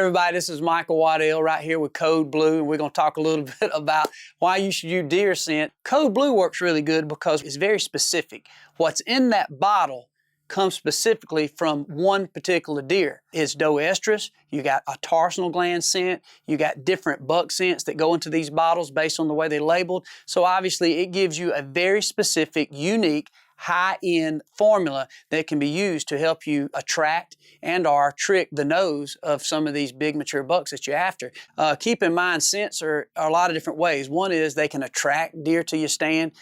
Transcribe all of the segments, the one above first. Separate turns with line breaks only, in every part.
everybody, this is Michael Waddell right here with Code Blue, and we're going to talk a little bit about why you should use deer scent. Code Blue works really good because it's very specific. What's in that bottle comes specifically from one particular deer. It's doe estrus, you got a tarsenal gland scent, you got different buck scents that go into these bottles based on the way they're labeled. So obviously it gives you a very specific, unique, high-end formula that can be used to help you attract and or trick the nose of some of these big mature bucks that you're after. Keep in mind, scents are a lot of different ways. One is they can attract deer to your stand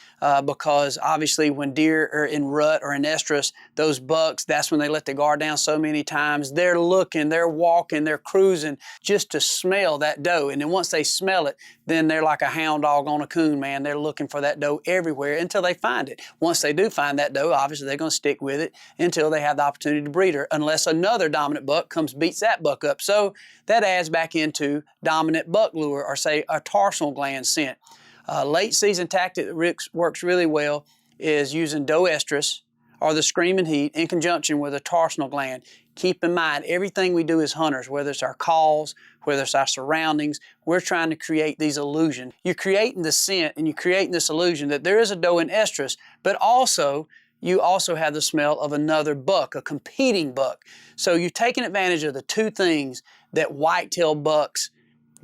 because obviously when deer are in rut or in estrus, those bucks, that's when they let their guard down so many times. They're looking, they're walking, they're cruising just to smell that doe. And then once they smell it, then they're like a hound dog on a coon, man. They're looking for that doe everywhere until they find it. Once they do find that doe, obviously they're going to stick with it until they have the opportunity to breed her, unless another dominant buck comes beats that buck up. So that adds back into dominant buck lure, or say a tarsenal gland scent. Late season tactic that works really well is using doe estrus or the screaming heat in conjunction with a tarsenal gland. Keep in mind, everything we do as hunters, whether it's our calls, whether it's our surroundings, we're trying to create these illusions. You're creating the scent and you're creating this illusion that there is a doe in estrus, but also you also have the smell of another buck, a competing buck. So you're taking advantage of the two things that whitetail bucks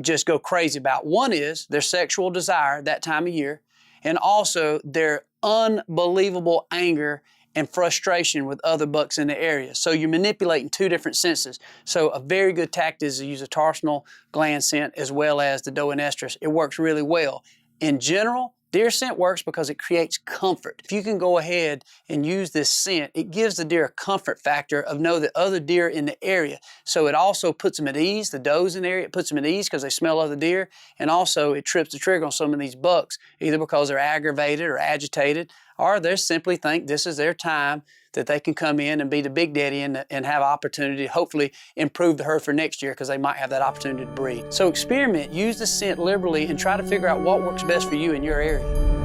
just go crazy about. One is their sexual desire that time of year, and also their unbelievable anger and frustration with other bucks in the area. So you're manipulating two different senses. So a very good tactic is to use a tarsenal gland scent as well as the doe in estrus. It works really well. In general, deer scent works because it creates comfort. If you can go ahead and use this scent, it gives the deer a comfort factor of know that other deer in the area. So it also puts them at ease, the does in the area, it puts them at ease because they smell other deer, and also it trips the trigger on some of these bucks, either because they're aggravated or agitated, or they simply think this is their time that they can come in and be the big daddy and have opportunity to hopefully improve the herd for next year because they might have that opportunity to breed. So experiment, use the scent liberally, and try to figure out what works best for you in your area.